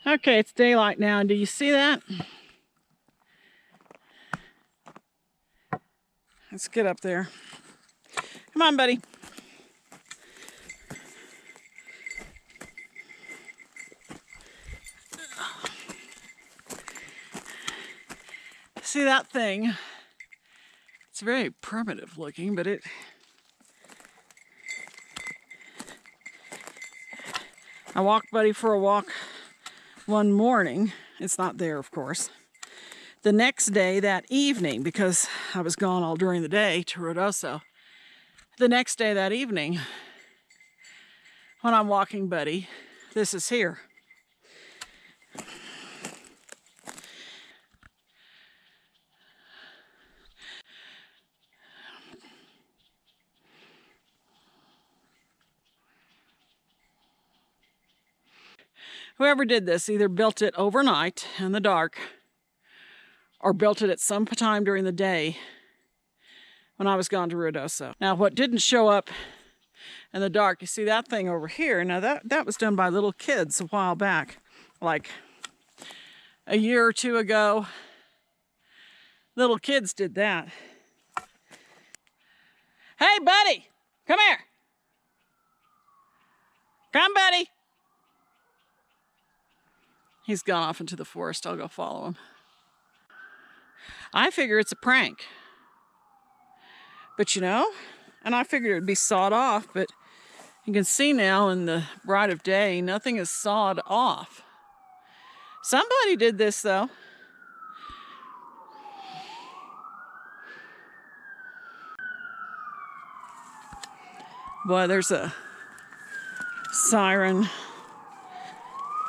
Okay, it's daylight now. Do you see that? Let's get up there. Come on, buddy. See that thing? It's very primitive looking, but I walked Buddy for a walk one morning. It's not there, of course. The next day, that evening, because I was gone all during the day to Ruidoso, the next day, that evening, when I'm walking Buddy, this is here. Whoever did this either built it overnight in the dark or built it at some time during the day when I was gone to Ruidoso. Now, what didn't show up in the dark, you see that thing over here? Now, that was done by little kids a while back, like a year or two ago. Little kids did that. Hey, buddy, come here. Come, buddy. He's gone off into the forest. I'll go follow him. I figure it's a prank. But you know, and I figured it'd be sawed off, but you can see now in the bright of day, nothing is sawed off. Somebody did this though. Boy, there's a siren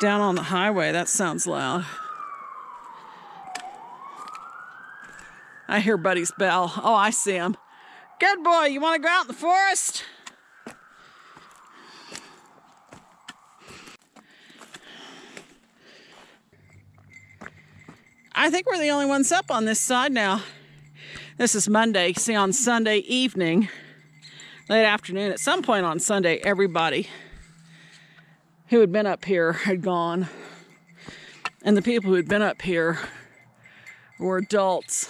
down on the highway. That sounds loud. I hear Buddy's bell. Oh, I see him. Good boy, you want to go out in the forest? I think we're the only ones up on this side now. This is Monday. See, on Sunday evening, late afternoon, at some point on Sunday, everybody who had been up here had gone. And the people who had been up here were adults.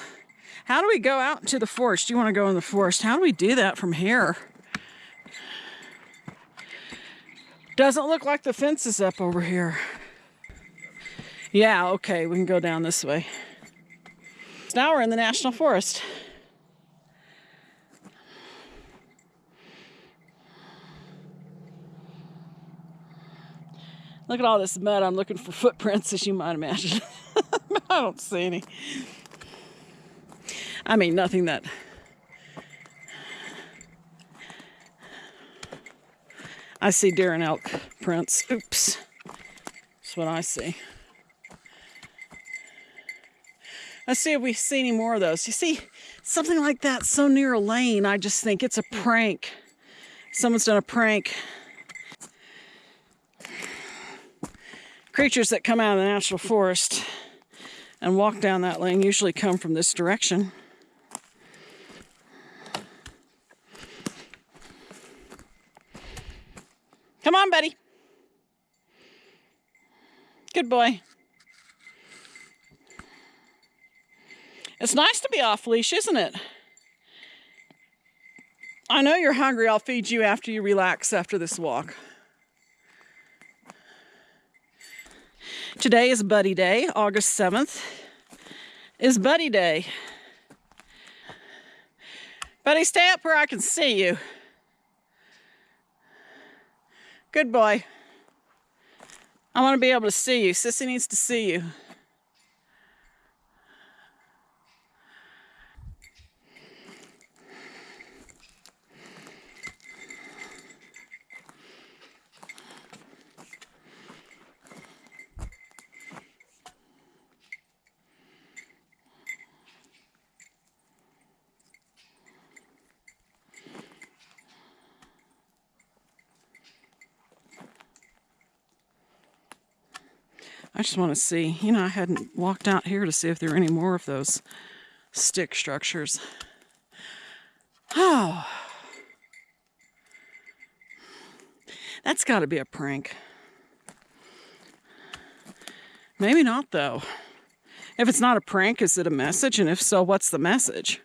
How do we go out into the forest? Do you want to go in the forest? How do we do that from here? Doesn't look like the fence is up over here. Yeah, okay, we can go down this way. So now we're in the National Forest. Look at all this mud. I'm looking for footprints, as you might imagine. I don't see any. I mean, nothing that... I see deer and elk prints. Oops. That's what I see. Let's see if we see any more of those. You see, something like that so near a lane, I just think it's a prank. Someone's done a prank. Creatures that come out of the National Forest and walk down that lane usually come from this direction. Come on, buddy. Good boy. It's nice to be off leash, isn't it? I know you're hungry. I'll feed you after you relax after this walk. Today is Buddy Day. August 7th is Buddy Day. Buddy, stay up where I can see you. Good boy. I want to be able to see you. Sissy needs to see you. I just want to see, you know, I hadn't walked out here to see if there were any more of those stick structures. Oh, that's got to be a prank. Maybe not, though. If it's not a prank, is it a message? And if so, what's the message?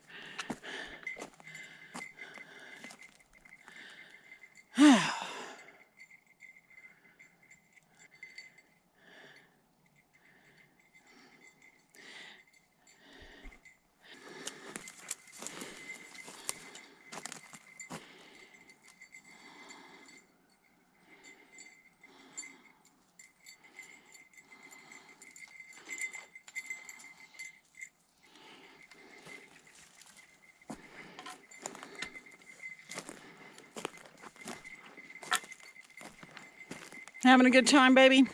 Having a good time, baby?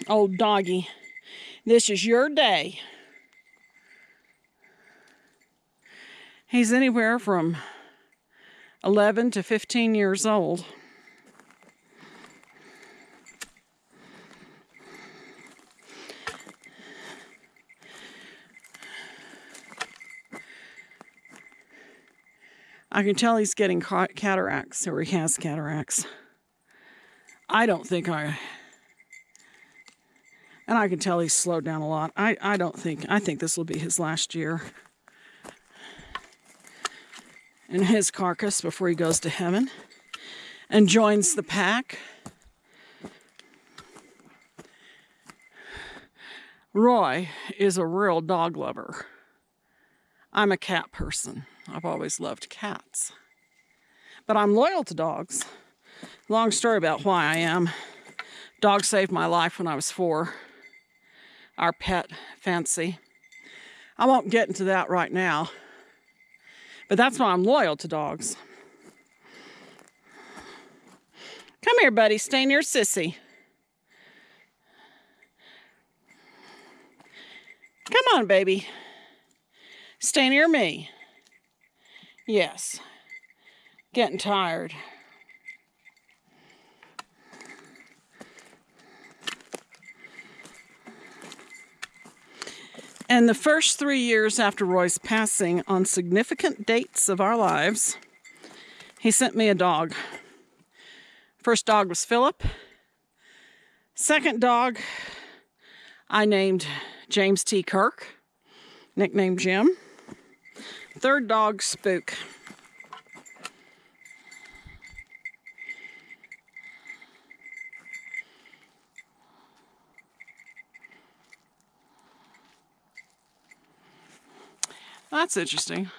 Old doggy, this is your day. He's anywhere from 11 to 15 years old. I can tell he's getting cataracts, or he has cataracts. I don't think and I can tell he's slowed down a lot. I think this will be his last year in his carcass before he goes to heaven and joins the pack. Roy is a real dog lover. I'm a cat person. I've always loved cats. But I'm loyal to dogs. Long story about why I am. Dog saved my life when I was 4. Our pet, Fancy. I won't get into that right now. But that's why I'm loyal to dogs. Come here, buddy. Stay near Sissy. Come on, baby. Stay near me. Yes. Getting tired. And the first 3 years after Roy's passing, on significant dates of our lives, he sent me a dog. First dog was Philip. Second dog, I named James T. Kirk, nicknamed Jim. Third dog, Spook. That's interesting.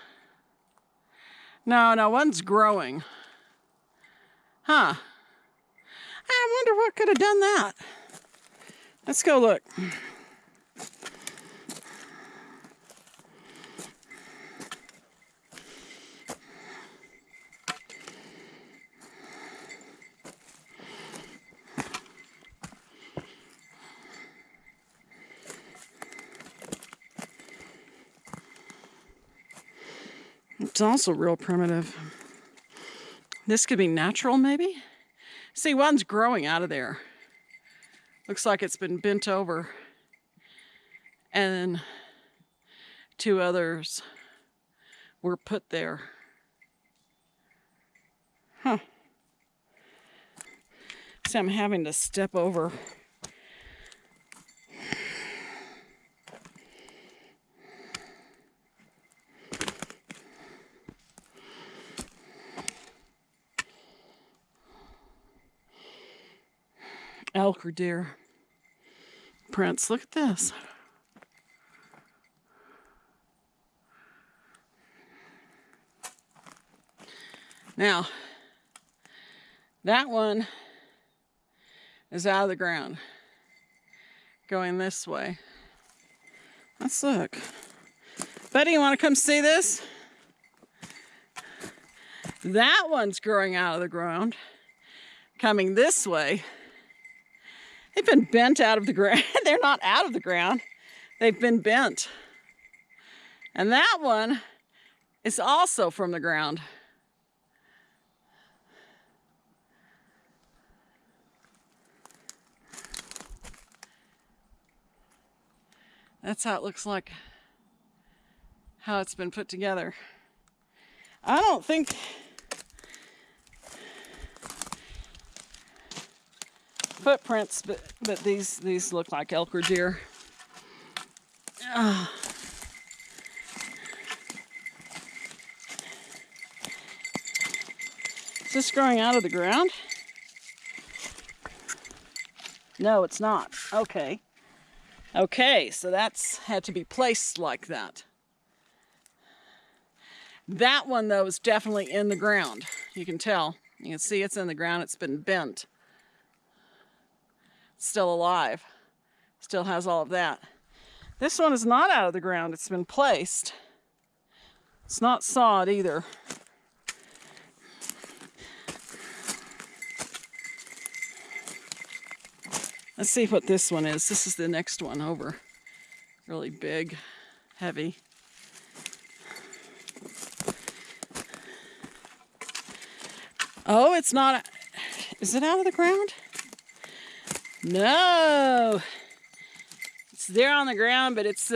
No, one's growing. Huh. I wonder what could have done that. Let's go look. It's also real primitive. This could be natural, maybe? See, one's growing out of there. Looks like it's been bent over. And 2 others were put there. Huh. See, I'm having to step over. Elk or deer prints. Look at this. Now, that one is out of the ground, going this way. Let's look. Buddy, you want to come see this? That one's growing out of the ground, coming this way. They've been bent out of the ground. They're not out of the ground. They've been bent. And that one is also from the ground. That's how it looks like, how it's been put together. I don't think footprints, but these look like elk or deer. Is this growing out of the ground? No, it's not. Okay. Okay, so that's had to be placed like that. That one, though, is definitely in the ground. You can tell. You can see it's in the ground. It's been bent. It's still alive. Still has all of that. This one is not out of the ground. It's been placed. It's not sawed either. Let's see what this one is. This is the next one over. Really big, heavy. Oh, it's not. Is it out of the ground? No. It's there on the ground, but it's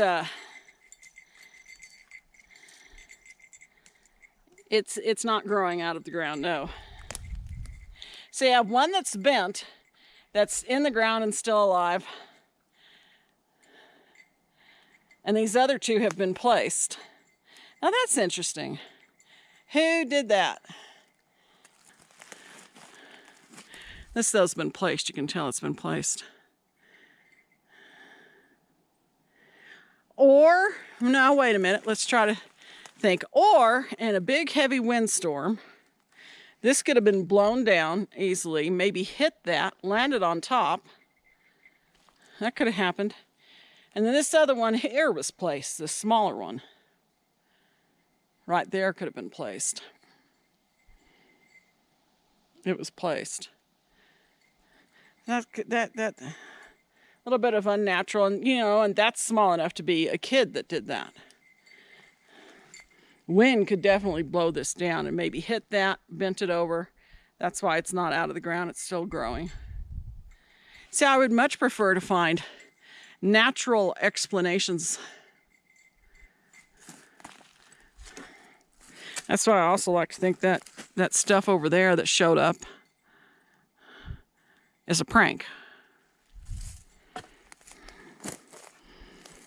not growing out of the ground, no. So you have one that's bent, that's in the ground and still alive. And these other two have been placed. Now that's interesting. Who did that? This though's been placed. You can tell it's been placed. Or, no, wait a minute. Let's try to think. Or, in a big heavy windstorm, this could have been blown down easily, maybe hit that, landed on top. That could have happened. And then this other one here was placed, this smaller one. Right there could have been placed. It was placed. That little bit of unnatural, and and that's small enough to be a kid that did that. Wind could definitely blow this down and maybe hit that, bent it over. That's why it's not out of the ground, it's still growing. See, I would much prefer to find natural explanations. That's why I also like to think that that stuff over there that showed up is a prank.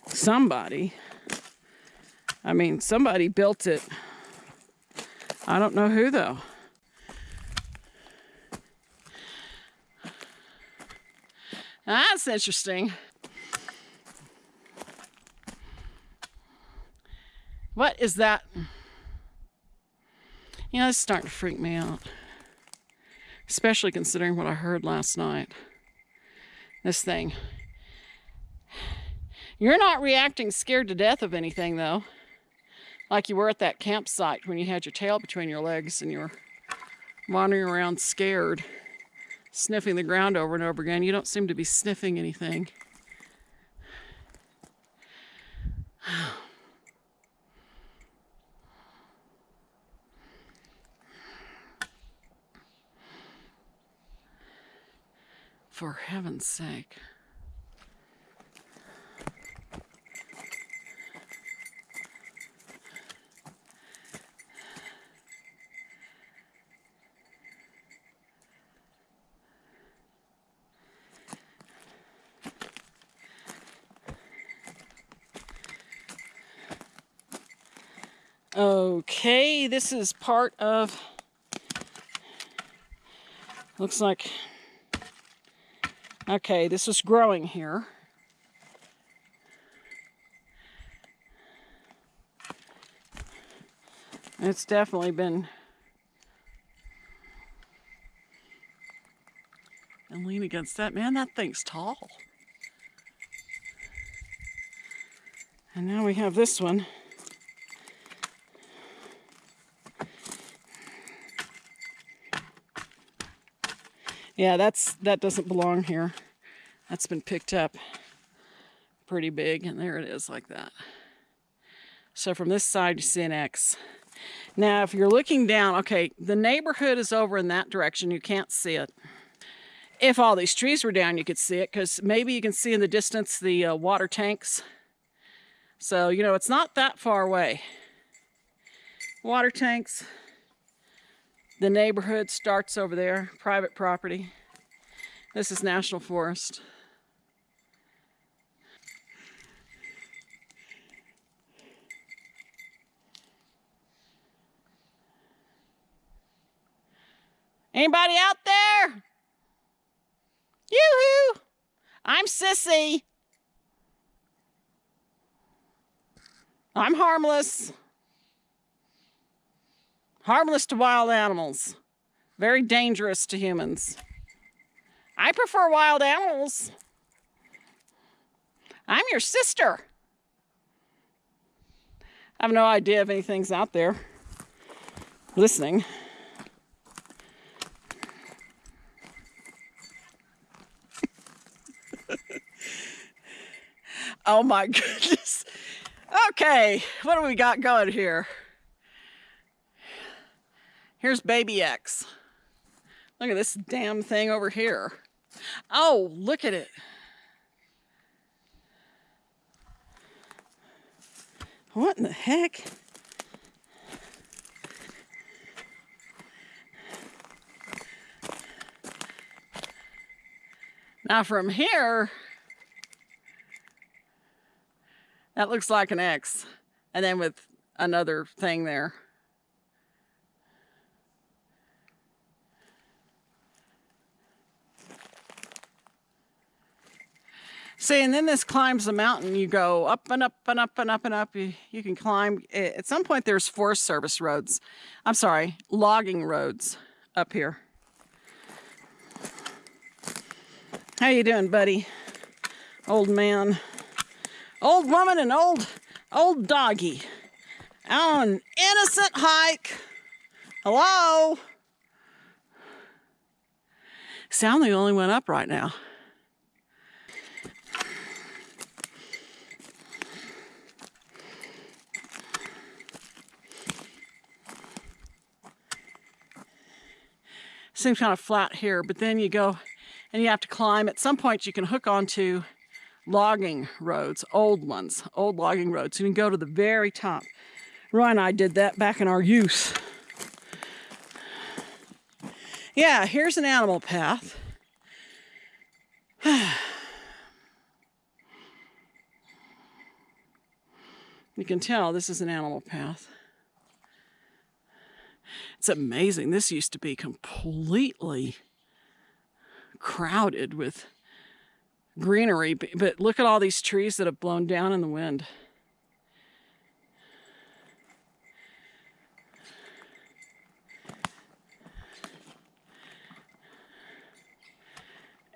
Somebody built it. I don't know who, though. That's interesting. What is that? It's starting to freak me out. Especially considering what I heard last night. This thing. You're not reacting scared to death of anything, though. Like you were at that campsite when you had your tail between your legs and you were wandering around scared, sniffing the ground over and over again. You don't seem to be sniffing anything. For heaven's sake. Okay, this is part of, looks like, okay, this was growing here. It's definitely been, and lean against that. Man, that thing's tall. And now we have this one. Yeah, that doesn't belong here. That's been picked up pretty big, and there it is like that. So from this side, you see an X. Now, if you're looking down, okay, the neighborhood is over in that direction. You can't see it. If all these trees were down, you could see it, because maybe you can see in the distance the water tanks. So, it's not that far away. Water tanks. The neighborhood starts over there, private property. This is National Forest. Anybody out there? Yoo-hoo! I'm Sissy. I'm harmless. Harmless to wild animals. Very dangerous to humans. I prefer wild animals. I'm your sister. I have no idea if anything's out there listening. Oh my goodness. Okay, what do we got going here? Here's baby X. Look at this damn thing over here. Oh, look at it. What in the heck? Now from here, that looks like an X, and then with another thing there. See, and then this climbs the mountain. You go up and up and up and up and up. You can climb. At some point, there's Forest Service roads. I'm sorry, logging roads up here. How you doing, buddy? Old man. Old woman and old doggy. Out on an innocent hike. Hello? See, I'm the only one up right now. Seems kind of flat here, but then you go and you have to climb. At some point you can hook onto logging roads, old ones, old logging roads. You can go to the very top. Roy and I did that back in our youth. Yeah, here's an animal path. You can tell this is an animal path. It's amazing. This used to be completely crowded with greenery, but look at all these trees that have blown down in the wind.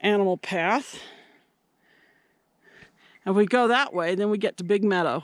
Animal path. If we go that way, then we get to Big Meadow.